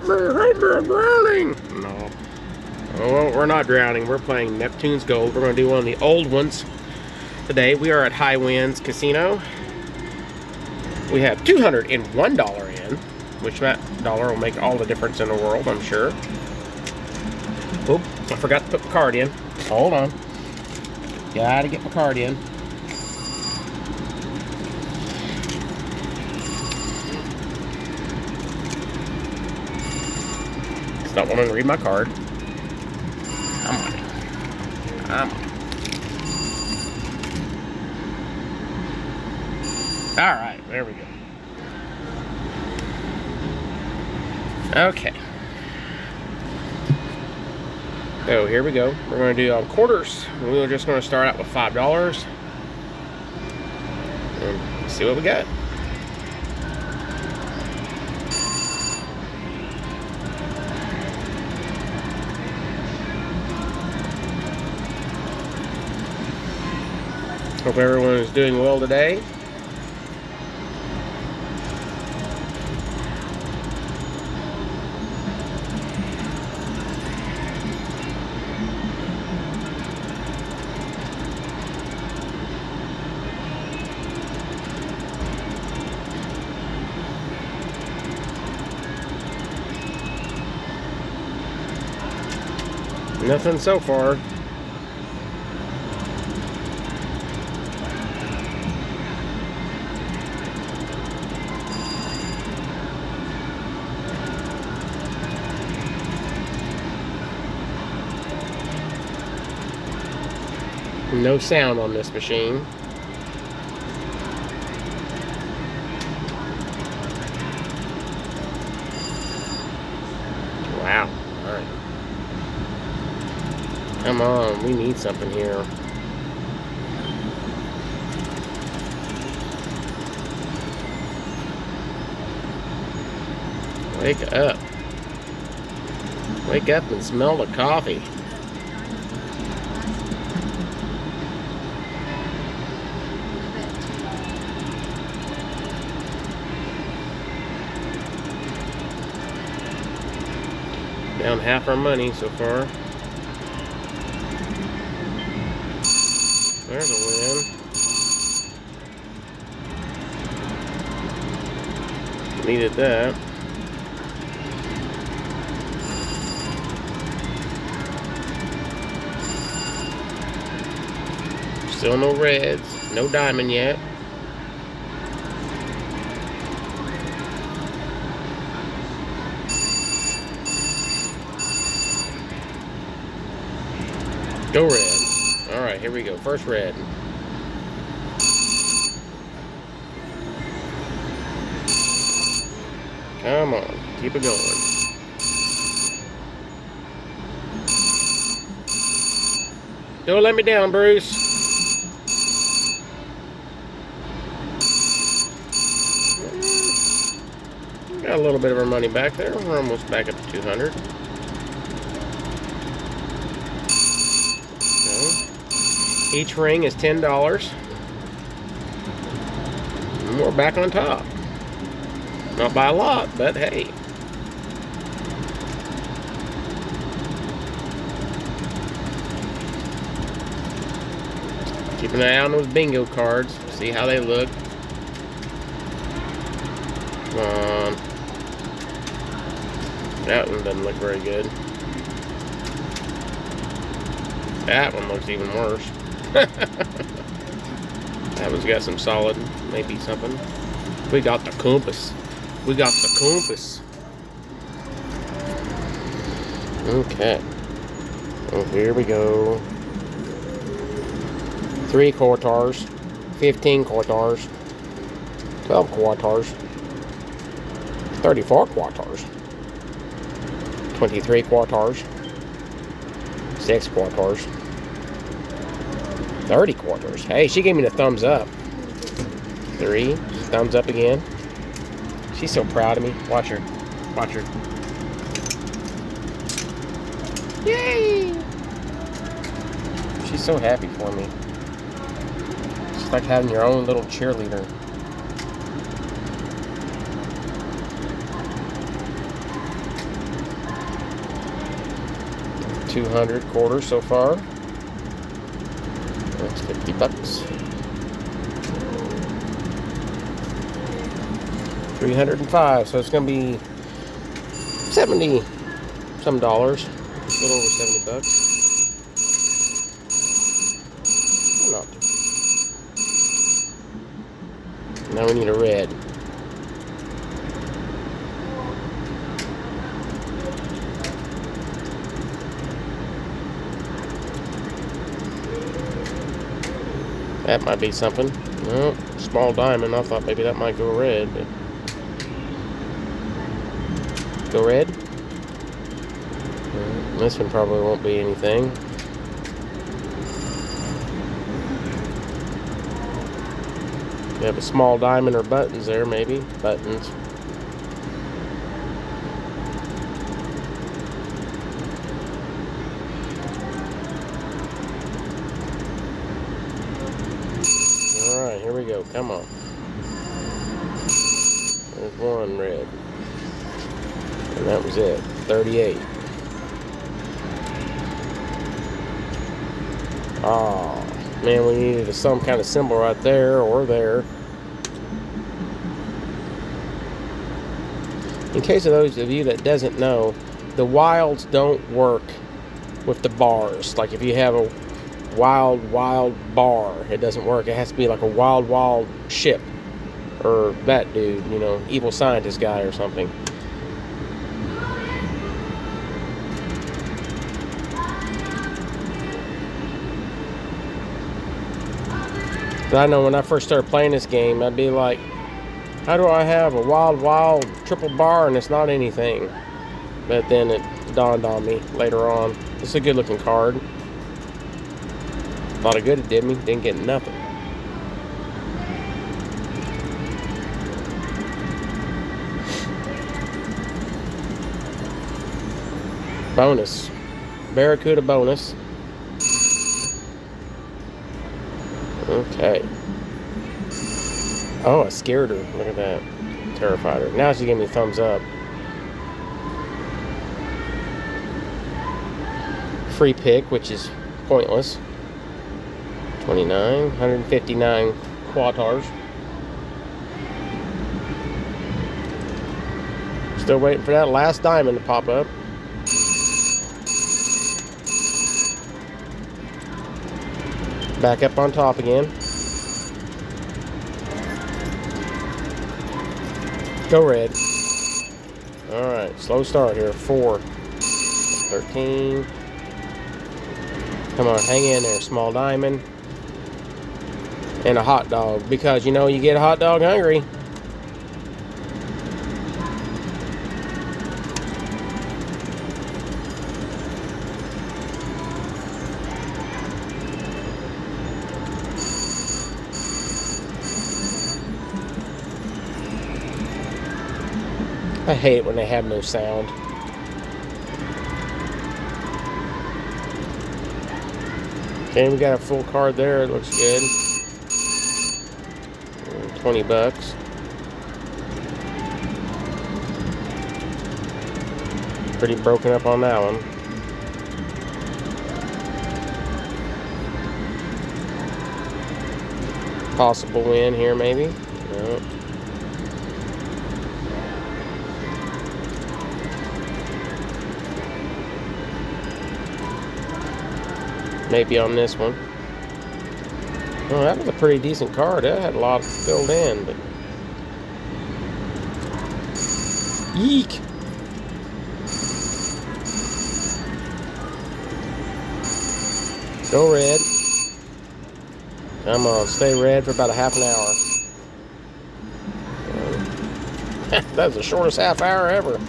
help me, I'm drowning. No. Oh, we're not drowning. We're playing Neptune's Gold. We're going to do one of the old ones today. We are at High Winds Casino. We have $201 in, which that dollar will make all the difference in the world, I'm sure. Oop, I forgot to put the card in. Hold on. Gotta get my card in. It's not wanting to read my card. Come on. Come on. Alright, there we go. Okay. So here we go. We're going to do quarters. We're just going to start out with $5 and see what we got. Hope everyone is doing well today. Nothing so far. No sound on this machine. Wow. All right. Come on, we need something here. Wake up. Wake up and smell the coffee. Down half our money so far. There's a win. Needed that. Still no reds, no diamond yet. Go red. Alright, here we go. First red. Come on. Keep it going. Don't let me down, Bruce. Got a little bit of our money back there. We're almost back up to 200. Each ring is $10. And we're back on top. Not by a lot, but hey. Keep an eye on those bingo cards. See how they look. Come on. That one doesn't look very good. That one looks even worse. That one's got some solid, maybe something. We got the compass. We got the compass. Okay. Oh, here we go. 3 quarters, 15 quarters, 12 quarters, 34 quarters, 23 quarters, 6 quarters, 30 quarters. Hey, she gave me the thumbs up. 3, thumbs up again. She's so proud of me. Watch her. Watch her. Yay! She's so happy for me. It's like having your own little cheerleader. 200 quarters so far. That's $50. 305, so it's gonna be 70 some dollars, a little over $70. Not. Now we need a red. That might be something. No, small diamond. I thought maybe that might go red. But go red. This one probably won't be anything. You have a small diamond or buttons there, maybe. Buttons. Alright, here we go. Come on. There's one red. And that was it. 38. Oh, man, we needed some kind of symbol right there or there. In case of those of you that doesn't know, the wilds don't work with the bars. Like if you have a wild bar, it doesn't work. It has to be like a wild ship, or that dude, you know, evil scientist guy or something. I know when I first started playing this game, I'd be like, how do I have a wild triple bar and it's not anything? But then it dawned on me later on. It's a good looking card. A lot of good it did me. Didn't get nothing. Bonus. Barracuda bonus. Okay. Oh, I scared her. Look at that. Terrified her. Now she gave me a thumbs up. Free pick, which is pointless. 29. 159 quatars. Still waiting for that last diamond to pop up. Back up on top again. Go red. Alright, slow start here. 4. 13. Come on, hang in there. Small diamond. And a hot dog. Because, you know, you get a hot dog hungry. I hate it when they have no sound. Okay, we got a full card there. It looks good. $20. Pretty broken up on that one. Possible win here, maybe. No. Maybe on this one. Oh, that was a pretty decent card. That had a lot filled in, but yeek. Go red. Come on, stay red for about a half an hour. That was the shortest half hour ever.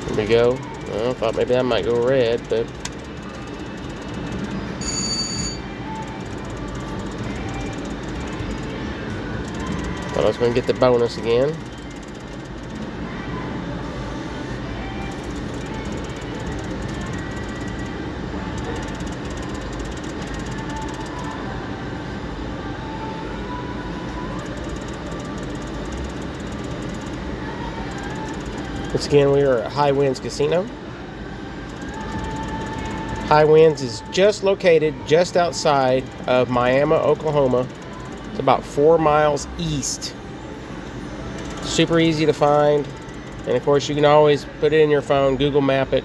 There we go. Well, I thought maybe I might go red, but thought I was going to get the bonus again. Once again, we are at High Winds Casino. High Winds is just located just outside of Miami, Oklahoma. It's about 4 miles east. Super easy to find. And of course, you can always put it in your phone, Google Map it.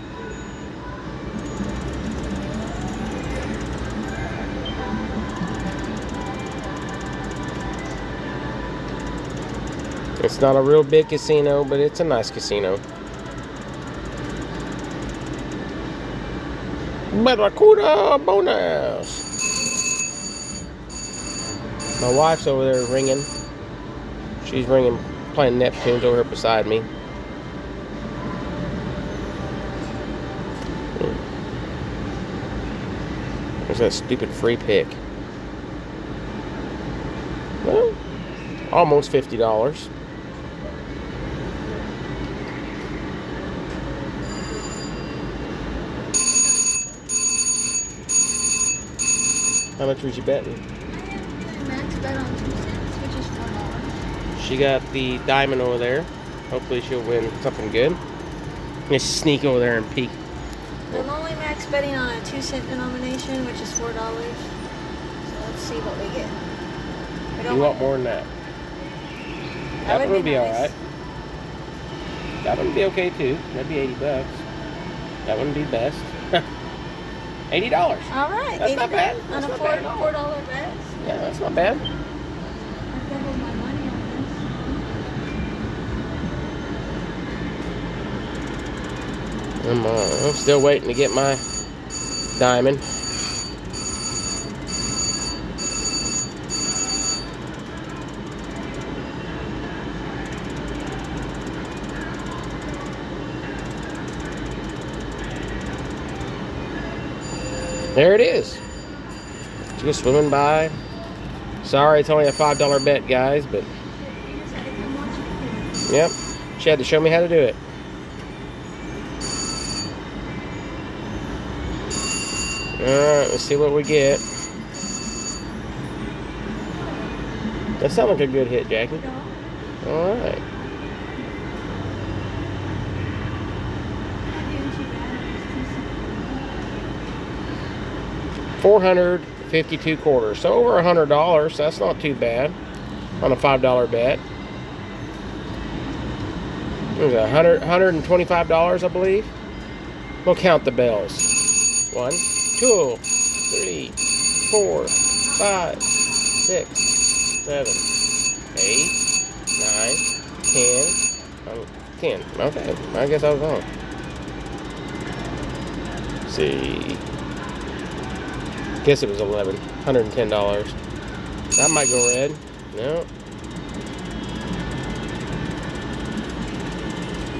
It's not a real big casino, but it's a nice casino. Barracuda bonus! My wife's over there ringing. She's ringing, playing Neptunes over here beside me. There's that stupid free pick. Well, almost $50. How much was you betting? Max bet on 2 cents, which is $4. She got the diamond over there. Hopefully she'll win something good. Just sneak over there and peek. I'm only max betting on a 2-cent denomination, which is $4. So let's see what we get. You want more than that. That one would be nice. alright. That one would be okay too. That'd be $80. That one would be best. $80. All right. That's not bad. On That's a not bad at all. $4 bet. Yeah, that's not bad. I doubled my money on this. I'm still waiting to get my diamond. There it is. Just swimming by. Sorry, it's only a $5 bet, guys, but yep, she had to show me how to do it. Alright, let's see what we get. That sounds like a good hit, Jackie. Alright. $452, so over $100. That's not too bad on a $5 bet. What was that, $125, I believe. We'll count the bells. 1, 2, 3, 4, 5, 6, 7, 8, 9, 10. 10. Okay, I guess I was wrong. Let's see. Guess it was 11. $110. That might go red. No.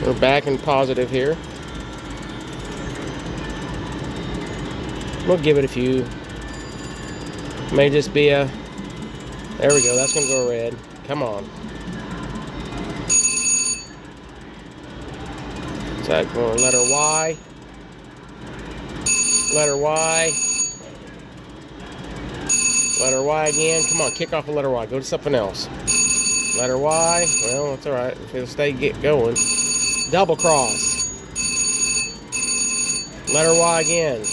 We're back in positive here. We'll give it a few. May just be a... There we go. That's going to go red. Come on. So going letter Y. Letter Y. Letter Y again. Come on, kick off a letter Y. Go to something else. Letter Y. Well, that's alright. If it'll stay going. Double cross. Letter Y again.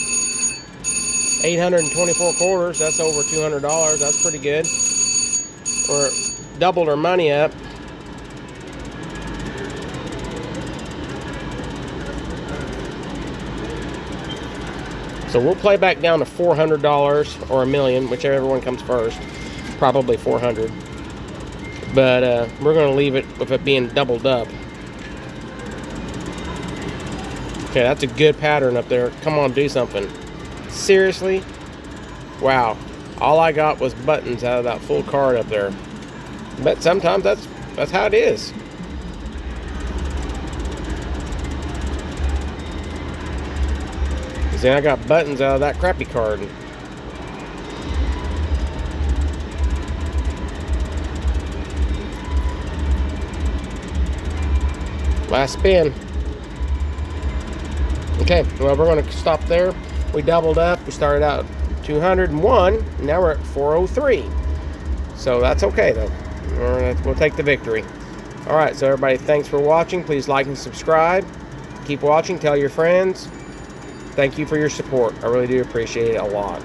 824 quarters. That's over $200. That's pretty good. We're doubled our money up. So we'll play back down to $400 or $1 million, whichever one comes first. Probably 400. But we're going to leave it with it being doubled up. Okay, that's a good pattern up there. Come on, do something. Seriously? Wow. All I got was buttons out of that full card up there. But sometimes that's how it is. See, I got buttons out of that crappy card. Last spin. Okay, well, we're going to stop there. We doubled up. We started out 201. Now we're at 403. So that's okay, though. We'll take the victory. All right, so everybody, thanks for watching. Please like and subscribe. Keep watching. Tell your friends. Thank you for your support. I really do appreciate it a lot.